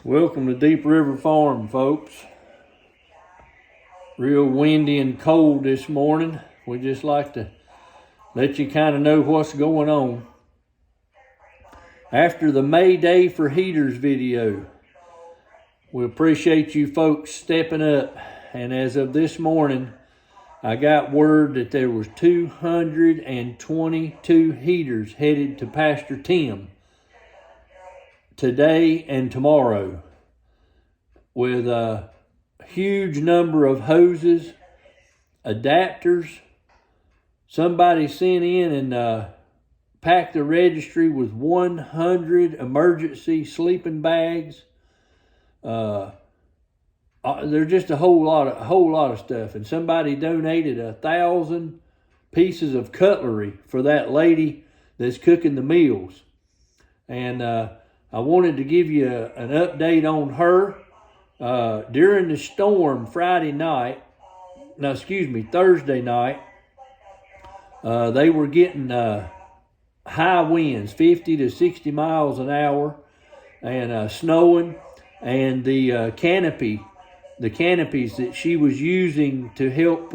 Welcome to Deep River Farm, folks. Real windy and cold this morning. We just like to let you kind of know what's going on. After the May Day for Heaters video, we appreciate you folks stepping up. And as of this morning, I got word that there was 222 heaters headed to Pastor Tim today and tomorrow, with a huge number of hoses, adapters. Somebody sent in and packed the registry with 100 emergency sleeping bags. There's just a whole lot of stuff, and somebody donated 1,000 pieces of cutlery for that lady that's cooking the meals. And I wanted to give you an update on her. During the storm Thursday night, they were getting high winds, 50 to 60 miles an hour, and snowing, and the canopies that she was using to help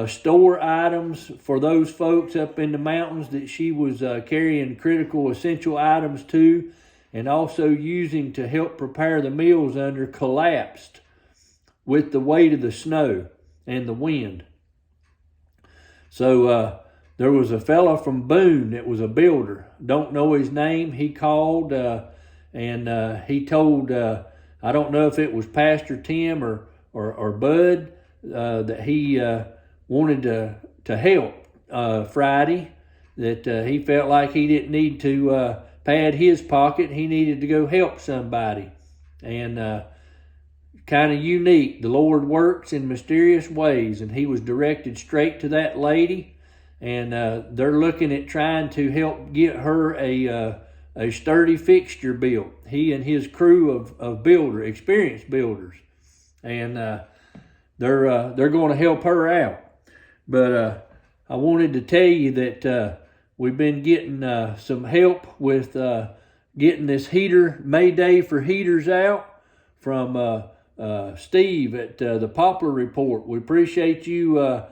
store items for those folks up in the mountains that she was carrying critical essential items to, and also using to help prepare the meals under, collapsed with the weight of the snow and the wind. So there was a fella from Boone that was a builder. Don't know his name. He called and he told, I don't know if it was Pastor Tim or Bud, that he wanted to help Friday, that he felt like he didn't need to pad his pocket. He needed to go help somebody. And kind of unique. The Lord works in mysterious ways, and he was directed straight to that lady, and they're looking at trying to help get her a sturdy fixture built. He and his crew of experienced builders, and they're going to help her out. But I wanted to tell you that we've been getting some help with getting this May Day for Heaters out from Steve at the Poplar Report. We appreciate you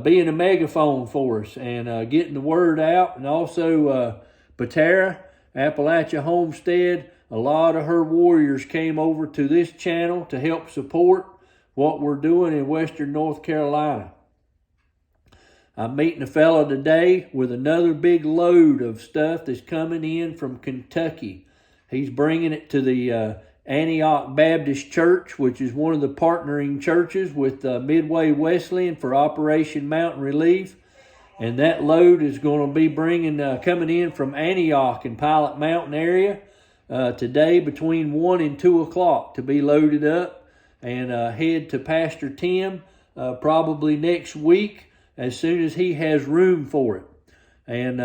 being a megaphone for us and getting the word out. And also Patara, Appalachia Homestead, a lot of her warriors came over to this channel to help support what we're doing in Western North Carolina. I'm meeting a fella today with another big load of stuff that's coming in from Kentucky. He's bringing it to the Antioch Baptist Church, which is one of the partnering churches with Midway Wesleyan for Operation Mountain Relief. And that load is going to be coming in from Antioch and Pilot Mountain area today between 1 and 2 o'clock to be loaded up and head to Pastor Tim probably next week, as soon as he has room for it. And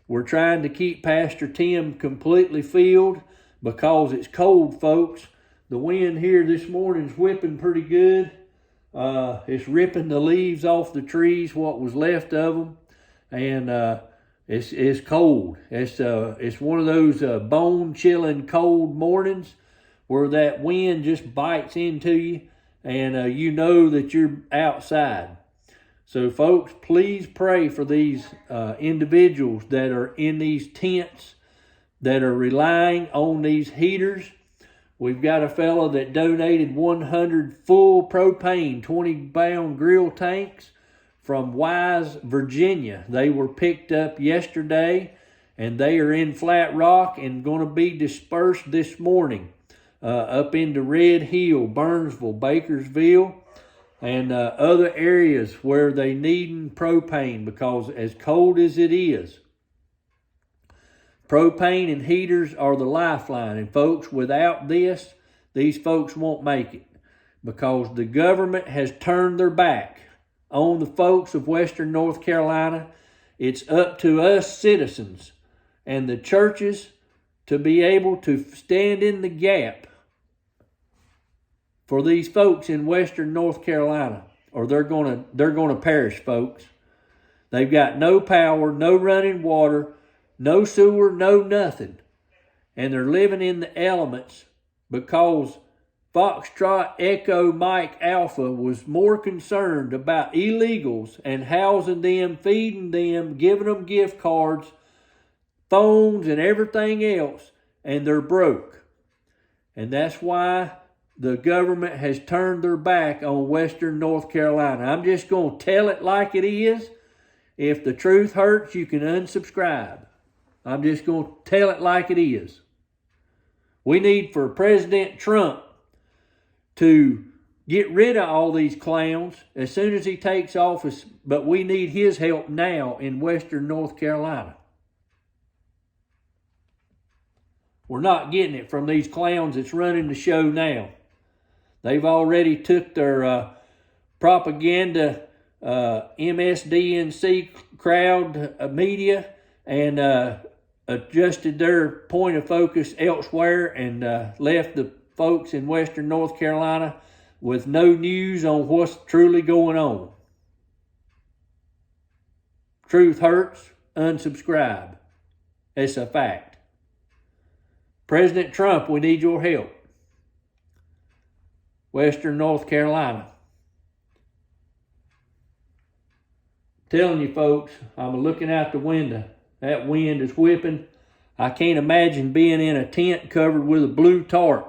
we're trying to keep Pastor Tim completely filled because it's cold, folks. The wind here this morning is whipping pretty good. It's ripping the leaves off the trees, what was left of them. And it's cold. It's one of those bone-chilling cold mornings where that wind just bites into you, and you know that you're outside. So, folks, please pray for these individuals that are in these tents that are relying on these heaters. We've got a fellow that donated 100 full propane 20-pound grill tanks from Wise, Virginia. They were picked up yesterday, and they are in Flat Rock and going to be dispersed this morning up into Red Hill, Burnsville, Bakersville, and other areas where they need propane, because as cold as it is, propane and heaters are the lifeline. And folks, without this, these folks won't make it, because the government has turned their back on the folks of Western North Carolina. It's up to us citizens and the churches to be able to stand in the gap for these folks in Western North Carolina, or they're gonna perish, folks. They've got no power, no running water, no sewer, no nothing. And they're living in the elements because Foxtrot-echo-mike-alpha was more concerned about illegals and housing them, feeding them, giving them gift cards, phones, and everything else, and they're broke. And that's why the government has turned their back on Western North Carolina. I'm just going to tell it like it is. If the truth hurts, you can unsubscribe. I'm just going to tell it like it is. We need for President Trump to get rid of all these clowns as soon as he takes office, but we need his help now in Western North Carolina. We're not getting it from these clowns that's running the show now. They've already took their propaganda MSDNC crowd media and adjusted their point of focus elsewhere and left the folks in Western North Carolina with no news on what's truly going on. Truth hurts, unsubscribe. It's a fact. President Trump, we need your help. Western North Carolina. Telling you folks, I'm looking out the window. That wind is whipping. I can't imagine being in a tent covered with a blue tarp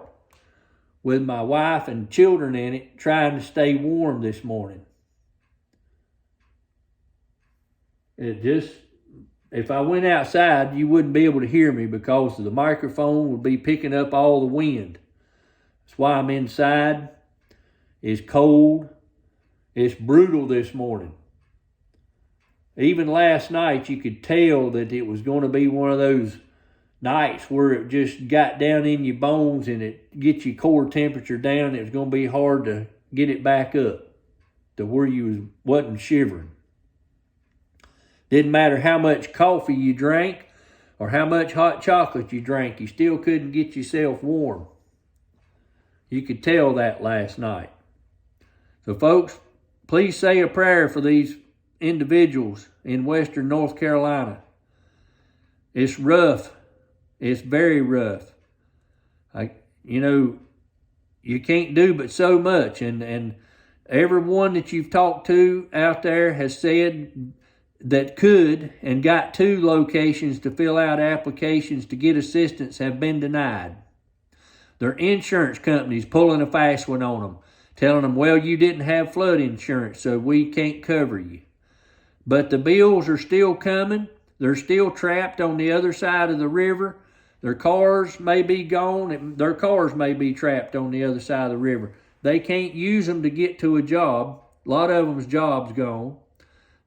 with my wife and children in it, trying to stay warm this morning. If I went outside, you wouldn't be able to hear me because the microphone would be picking up all the wind. That's why I'm inside. It's cold. It's brutal this morning. Even last night, you could tell that it was going to be one of those nights where it just got down in your bones and it gets your core temperature down. It was going to be hard to get it back up to where you wasn't shivering. Didn't matter how much coffee you drank or how much hot chocolate you drank, you still couldn't get yourself warm. You could tell that last night. So folks, please say a prayer for these individuals in Western North Carolina. It's rough. It's very rough. You can't do but so much. And everyone that you've talked to out there has said that could and got to locations to fill out applications to get assistance have been denied. Their insurance companies pulling a fast one on them, telling them, well, you didn't have flood insurance, so we can't cover you. But the bills are still coming. They're still trapped on the other side of the river. Their cars may be gone. Their cars may be trapped on the other side of the river. They can't use them to get to a job. A lot of them's jobs gone.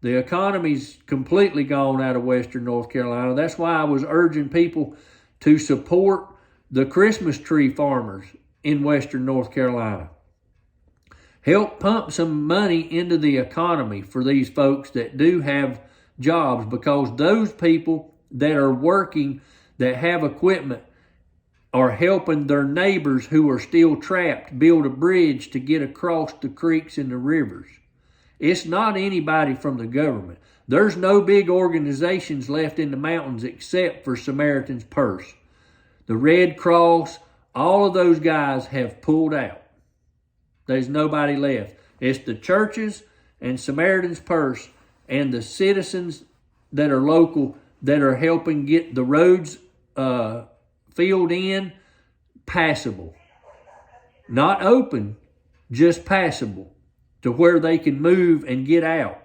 The economy's completely gone out of Western North Carolina. That's why I was urging people to support the Christmas tree farmers in Western North Carolina. Help pump some money into the economy for these folks that do have jobs, because those people that are working, that have equipment, are helping their neighbors who are still trapped build a bridge to get across the creeks and the rivers. It's not anybody from the government. There's no big organizations left in the mountains except for Samaritan's Purse. The Red Cross, all of those guys have pulled out. There's nobody left. It's the churches and Samaritan's Purse and the citizens that are local that are helping get the roads filled in passable. Not open, just passable to where they can move and get out.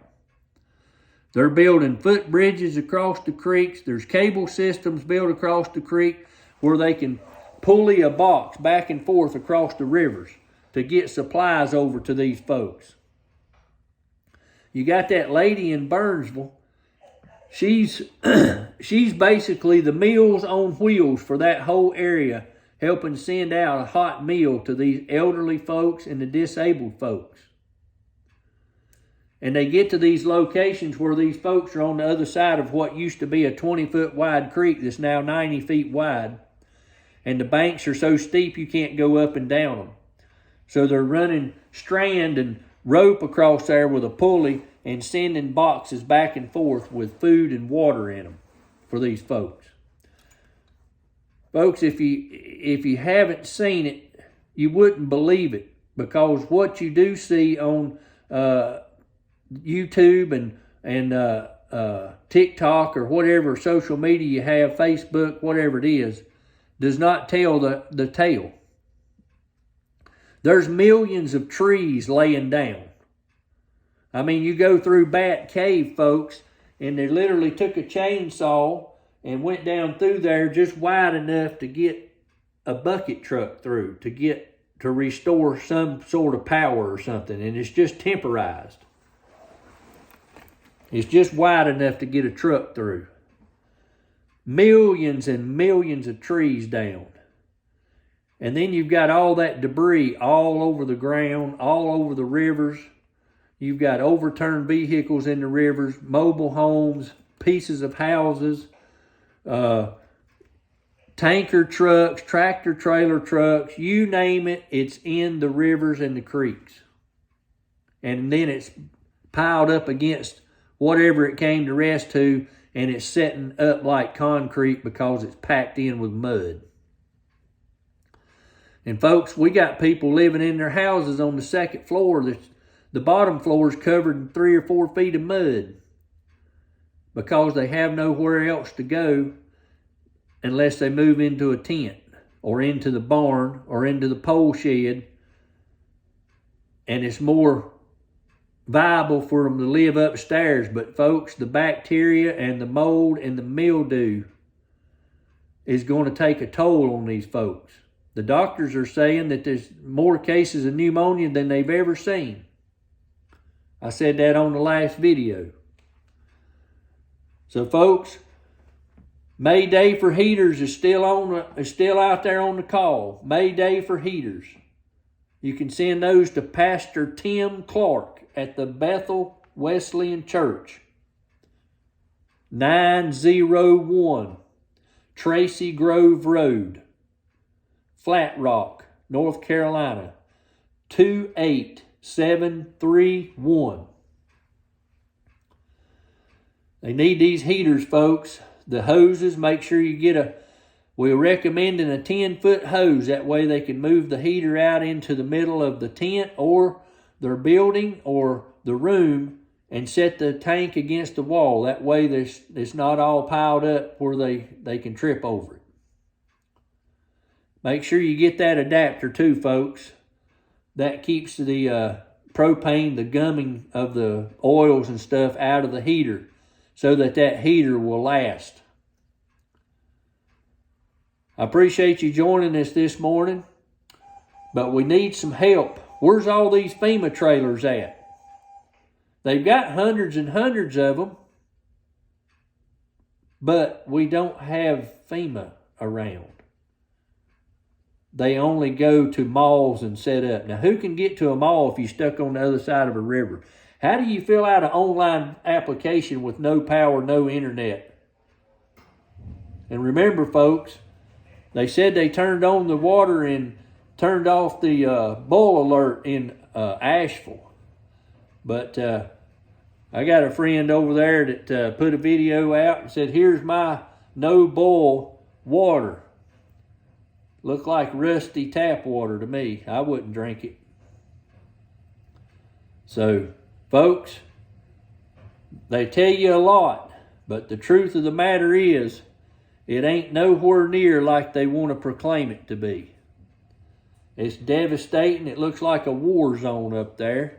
They're building footbridges across the creeks. There's cable systems built across the creek where they can pulley a box back and forth across the rivers to get supplies over to these folks. You got that lady in Burnsville. She's basically the Meals on Wheels for that whole area, helping send out a hot meal to these elderly folks and the disabled folks. And they get to these locations where these folks are on the other side of what used to be a 20-foot wide creek that's now 90 feet wide. And the banks are so steep you can't go up and down them. So they're running strand and rope across there with a pulley and sending boxes back and forth with food and water in them for these folks. Folks, if you haven't seen it, you wouldn't believe it, because what you do see on YouTube and TikTok or whatever social media you have, Facebook, whatever it is, does not tell the tale. There's millions of trees laying down. I mean, you go through Bat Cave, folks, and they literally took a chainsaw and went down through there just wide enough to get a bucket truck through, to restore some sort of power or something, and it's just temporized. It's just wide enough to get a truck through. Millions and millions of trees down. And then you've got all that debris all over the ground, all over the rivers. You've got overturned vehicles in the rivers, mobile homes, pieces of houses, tanker trucks, tractor trailer trucks, you name it, it's in the rivers and the creeks. And then it's piled up against whatever it came to rest to, and it's setting up like concrete because it's packed in with mud. And folks, we got people living in their houses on the second floor. The bottom floor is covered in 3 or 4 feet of mud because they have nowhere else to go unless they move into a tent or into the barn or into the pole shed. And it's more viable for them to live upstairs. But folks, the bacteria and the mold and the mildew is going to take a toll on these folks. The doctors are saying that there's more cases of pneumonia than they've ever seen. I said that on the last video. So folks, Mayday for heaters is still out there on the call. Mayday for heaters. You can send those to Pastor Tim Clark at the Bethel Wesleyan Church. 901 Tracy Grove Road, Flat Rock, North Carolina, 28731. They need these heaters, folks. The hoses, make sure you get we're recommending a 10-foot hose. That way they can move the heater out into the middle of the tent or their building or the room and set the tank against the wall. That way it's not all piled up where they can trip over it. Make sure you get that adapter too, folks. That keeps the propane, the gumming of the oils and stuff out of the heater so that heater will last. I appreciate you joining us this morning, but we need some help. Where's all these FEMA trailers at? They've got hundreds and hundreds of them, but we don't have FEMA around. They only go to malls and set up. Now, who can get to a mall if you're stuck on the other side of a river? How do you fill out an online application with no power, no internet? And remember, folks, they said they turned on the water and turned off the boil alert in Asheville. But I got a friend over there that put a video out and said, here's my no boil water. Looked like rusty tap water to me. I wouldn't drink it. So, folks, they tell you a lot, but the truth of the matter is, it ain't nowhere near like they want to proclaim it to be. It's devastating. It looks like a war zone up there.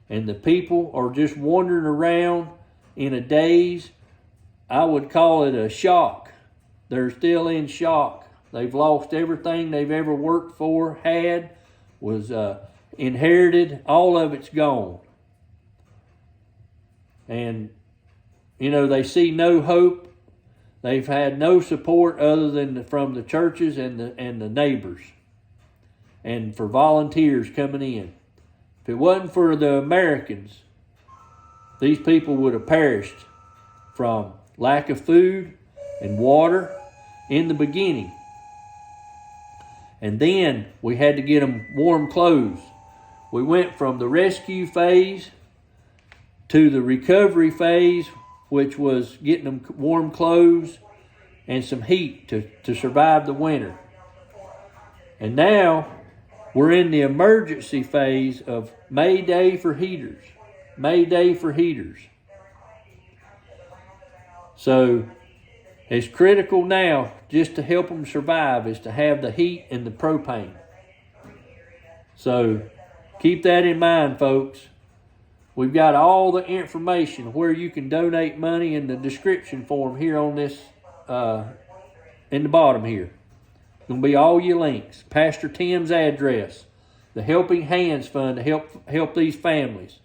And the people are just wandering around in a daze. I would call it a shock. They're still in shock. They've lost everything they've ever worked for, was inherited. All of it's gone. And, they see no hope. They've had no support other than from the churches and the neighbors. And for volunteers coming in. If it wasn't for the Americans, these people would have perished from lack of food and water in the beginning. And then we had to get them warm clothes. We went from the rescue phase to the recovery phase, which was getting them warm clothes and some heat to survive the winter. And now we're in the emergency phase of Mayday for heaters. Mayday for heaters. So it's critical now, just to help them survive, is to have the heat and the propane. So keep that in mind, folks. We've got all the information where you can donate money in the description form here on this, in the bottom here. It's going to be all your links. Pastor Tim's address, the Helping Hands Fund to help these families,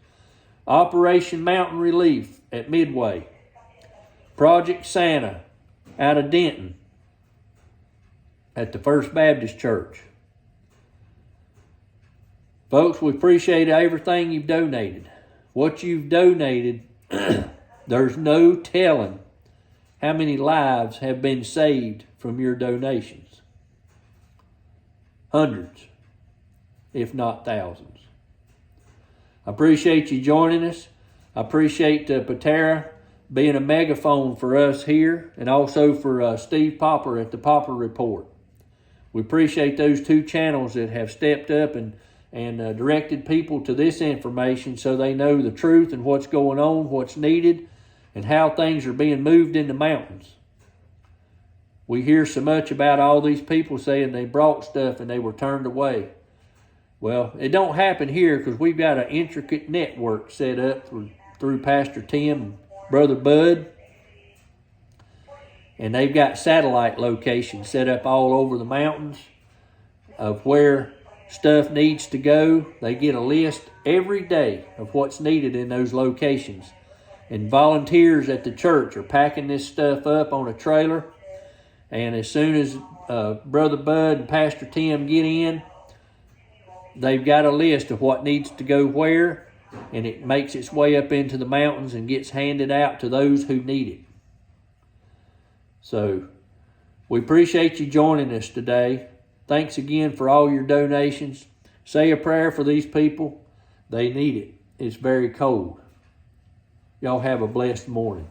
Operation Mountain Relief at Midway, Project Santa out of Denton at the First Baptist Church. Folks, we appreciate everything you've donated. What you've donated, there's no telling how many lives have been saved from your donations. Hundreds, if not thousands. I appreciate you joining us. I appreciate Patera being a megaphone for us here, and also for Steve Popper at the Popper Report. We appreciate those two channels that have stepped up and directed people to this information so they know the truth and what's going on, what's needed, and how things are being moved in the mountains. We hear so much about all these people saying they brought stuff and they were turned away. Well, it don't happen here because we've got an intricate network set up through Pastor Tim and Brother Bud. And they've got satellite locations set up all over the mountains of where stuff needs to go. They get a list every day of what's needed in those locations. And volunteers at the church are packing this stuff up on a trailer. And as soon as Brother Bud and Pastor Tim get in, they've got a list of what needs to go where, and it makes its way up into the mountains and gets handed out to those who need it. So we appreciate you joining us today. Thanks again for all your donations. Say a prayer for these people. They need it. It's very cold. Y'all have a blessed morning.